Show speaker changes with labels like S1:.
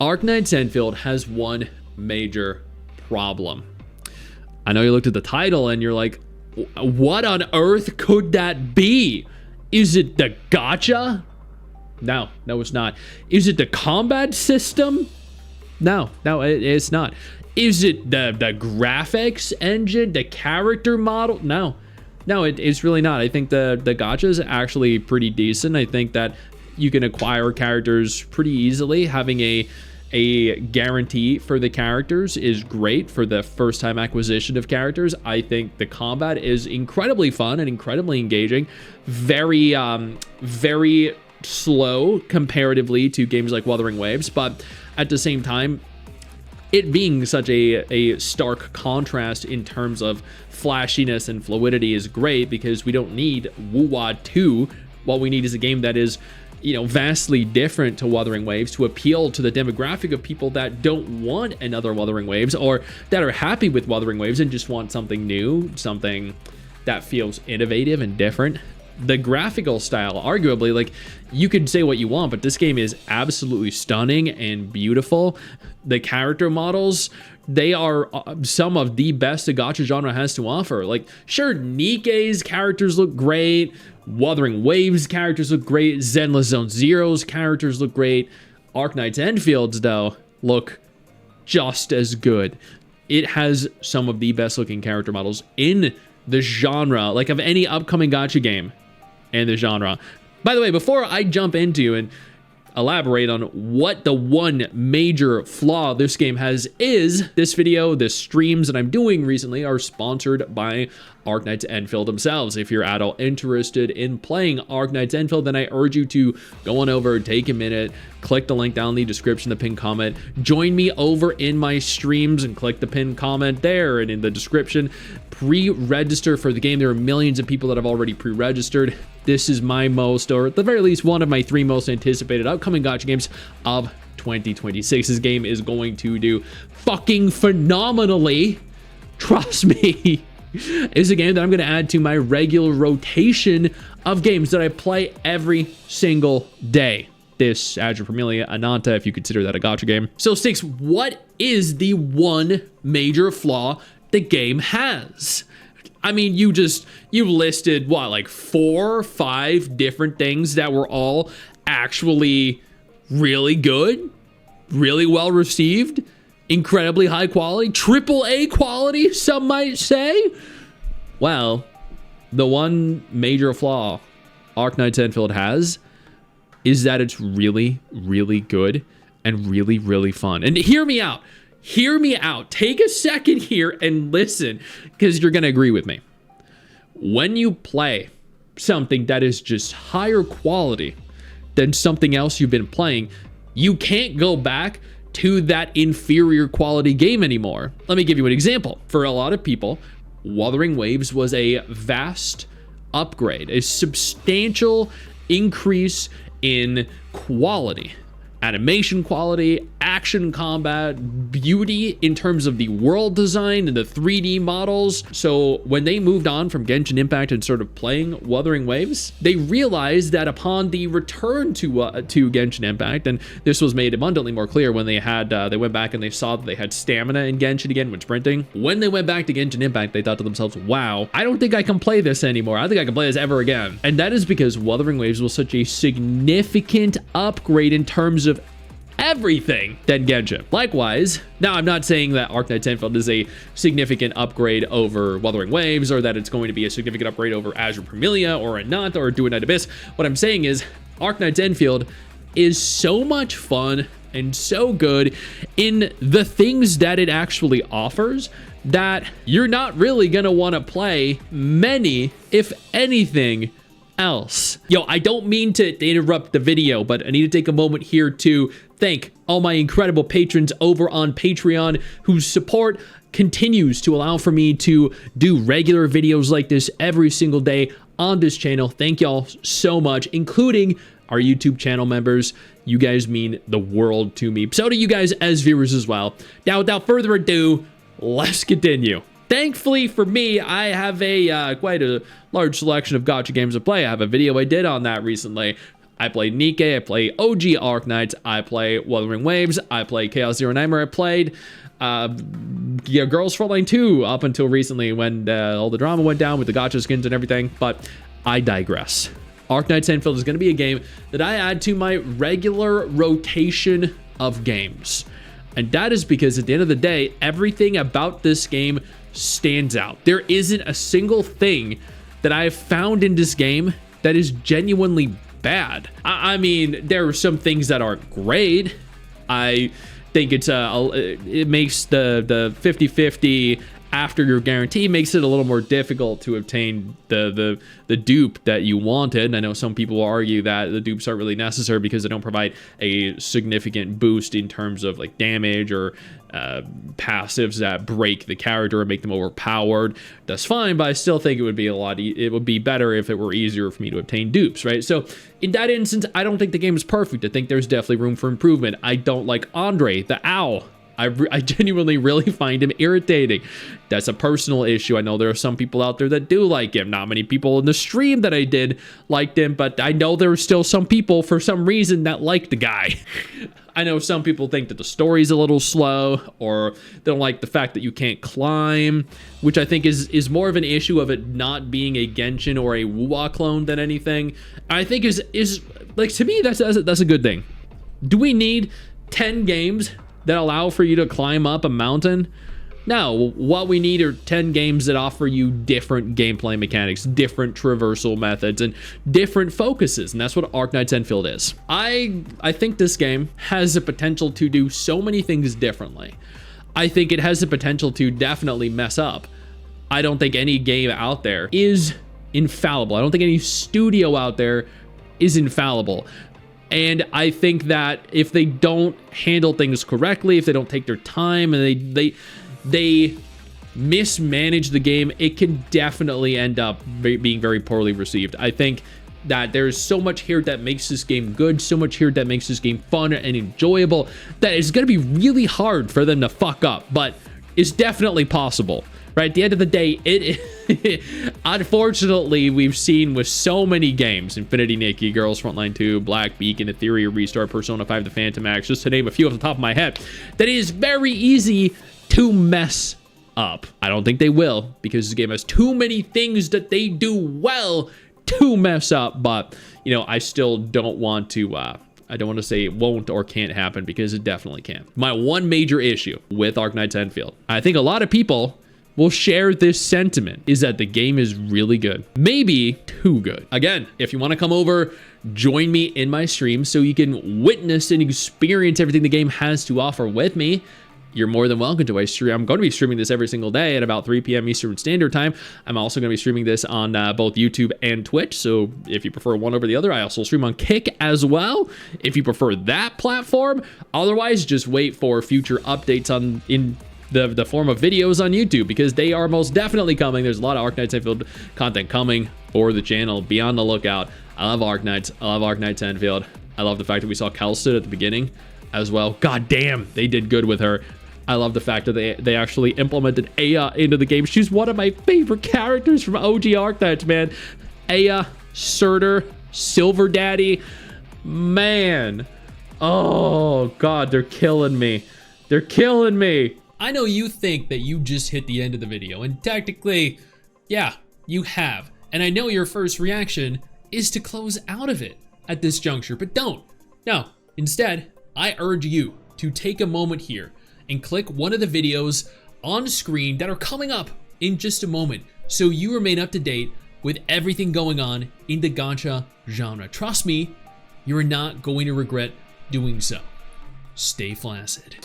S1: Arknights Endfield has one major problem. I know you looked at the title and you're like, what on earth could that be? Is it the gacha? No, it's not. Is it the combat system? No, it's not. Is it the graphics engine, the character model? No, it's really not. I think the gacha is actually pretty decent. I think that you can acquire characters pretty easily. Having a guarantee for the characters is great for the first time acquisition of characters. I think the combat is incredibly fun and incredibly engaging. Very slow comparatively to games like Wuthering Waves, but at the same time, it being such a stark contrast in terms of flashiness and fluidity is great, because we don't need Wuwa 2. What we need is a game that is, vastly different to Wuthering Waves to appeal to the demographic of people that don't want another Wuthering Waves, or that are happy with Wuthering Waves and just want something new, something that feels innovative and different. The graphical style, arguably, like, you could say what you want, but this game is absolutely stunning and beautiful. The character models, they are some of the best the gacha genre has to offer. Like, sure, Nikkei's characters look great, Wuthering Waves characters look great, Zenless Zone Zero's characters look great. Arknights Endfield's, though, look just as good. It has some of the best looking character models in the genre, like of any upcoming gacha game in the genre. By the way, before I jump into and elaborate on what the one major flaw this game has is, this video, the streams that I'm doing recently are sponsored by Arknights Endfield themselves. If you're at all interested in playing Arknights Endfield, then I urge you to go on over, take a minute, click the link down in the description, the pinned comment, join me over in my streams and click the pinned comment there and in the description. Pre-register for the game. There are millions of people that have already pre-registered. This is my most, or at the very least, one of my 3 most anticipated upcoming gacha games of 2026. This game is going to do fucking phenomenally. Trust me. It's a game that I'm going to add to my regular rotation of games that I play every single day. This, Azure Familia, Ananta, if you consider that a gacha game. So, Stix, what is the one major flaw the game has? I mean, you listed, what, like 4 or 5 different things that were all actually really good, really well received, incredibly high quality, AAA quality, some might say. Well, the one major flaw Arknights Endfield has is that it's really, really good and really, really fun. And hear me out. Hear me out. Take a second here and listen, because you're going to agree with me. When you play something that is just higher quality than something else you've been playing, you can't go back to that inferior quality game anymore. Let me give you an example. For a lot of people, Wuthering Waves was a vast upgrade, a substantial increase in quality. Animation quality, action combat, beauty in terms of the world design and the 3D models. So when they moved on from Genshin Impact and started playing Wuthering Waves, they realized that upon the return to Genshin Impact, and this was made abundantly more clear when they went back and they saw that they had stamina in Genshin again when sprinting. When they went back to Genshin Impact, they thought to themselves, wow, I don't think I can play this anymore. I don't think I can play this ever again. And that is because Wuthering Waves was such a significant upgrade in terms of everything than Genshin. Likewise, now I'm not saying that Arknights Endfield is a significant upgrade over Wuthering Waves, or that it's going to be a significant upgrade over Azure Familia or Ananta or Do a Night Abyss. What I'm saying is Arknights Endfield is so much fun and so good in the things that it actually offers that you're not really gonna want to play many, if anything, else. Yo, I don't mean to interrupt the video, but I need to take a moment here to thank all my incredible patrons over on Patreon whose support continues to allow for me to do regular videos like this every single day on this channel. Thank y'all so much, including our YouTube channel members. You guys mean the world to me. So do you guys as viewers as well. Now, without further ado, let's continue. Thankfully for me, I have quite a large selection of gacha games to play. I have a video I did on that recently. I play Nikke, I play OG Arknights, I play Wuthering Waves, I play Chaos Zero Nightmare, I played Girls Frontline 2 up until recently when all the drama went down with the gacha skins and everything, but I digress. Arknights Endfield is going to be a game that I add to my regular rotation of games. And that is because at the end of the day, everything about this game stands out. There isn't a single thing that I have found in this game that is genuinely bad. I mean, there are some things that aren't great. I think it makes the 50-50 after your guarantee makes it a little more difficult to obtain the dupe that you wanted. I know some people will argue that the dupes aren't really necessary because they don't provide a significant boost in terms of like damage or passives that break the character and make them overpowered. That's fine, but I still think it would be it would be better if it were easier for me to obtain dupes, right? So in that instance, I don't think the game is perfect. I think there's definitely room for improvement. I don't like Andre, the owl. I genuinely really find him irritating. That's a personal issue. I know there are some people out there that do like him. Not many people in the stream that I did liked him, but I know there are still some people for some reason that like the guy. I know some people think that the story's a little slow, or they don't like the fact that you can't climb, which I think is more of an issue of it not being a Genshin or a Wuwa clone than anything. I think is like, to me, that's a good thing. Do we need 10 games that allow for you to climb up a mountain? No, what we need are 10 games that offer you different gameplay mechanics, different traversal methods, and different focuses, and that's what Arknights Endfield is. I think this game has the potential to do so many things differently. I think it has the potential to definitely mess up. I don't think any game out there is infallible. I don't think any studio out there is infallible. And I think that if they don't handle things correctly, if they don't take their time and they mismanage the game, it can definitely end up being very poorly received. I think that there's so much here that makes this game good, so much here that makes this game fun and enjoyable, that it's going to be really hard for them to fuck up, but it's definitely possible. Right, at the end of the day, unfortunately, we've seen with so many games, Infinity Nikke, Girls Frontline 2, Black Beacon, Etheria Restart, Persona 5, The Phantom Axe, just to name a few off the top of my head, that it is very easy to mess up. I don't think they will, because this game has too many things that they do well to mess up, but, you know, I still don't want to, I don't want to say it won't or can't happen, because it definitely can. My one major issue with Arknights Endfield, I think a lot of people will share this sentiment, is that the game is really good. Maybe too good. Again, if you want to come over, join me in my stream so you can witness and experience everything the game has to offer with me, you're more than welcome to. I'm going to be streaming this every single day at about 3 p.m. Eastern Standard Time. I'm also going to be streaming this on both YouTube and Twitch, so if you prefer one over the other, I also stream on Kick as well, if you prefer that platform. Otherwise, just wait for future updates in the form of videos on YouTube, because they are most definitely coming. There's a lot of Arknights Endfield content coming for the channel. Be on the lookout. I love Arknights. I love Arknights Endfield. I love the fact that we saw Kelsted at the beginning as well. God damn, they did good with her. I love the fact that they actually implemented Aya into the game. She's one of my favorite characters from OG Arknights, man. Aya, Surtur, Silver Daddy. Man. Oh, God, they're killing me. They're killing me. I know you think that you just hit the end of the video, and technically, yeah, you have. And I know your first reaction is to close out of it at this juncture, but don't. No, instead, I urge you to take a moment here and click one of the videos on screen that are coming up in just a moment, so you remain up to date with everything going on in the gacha genre. Trust me, you're not going to regret doing so. Stay flaccid.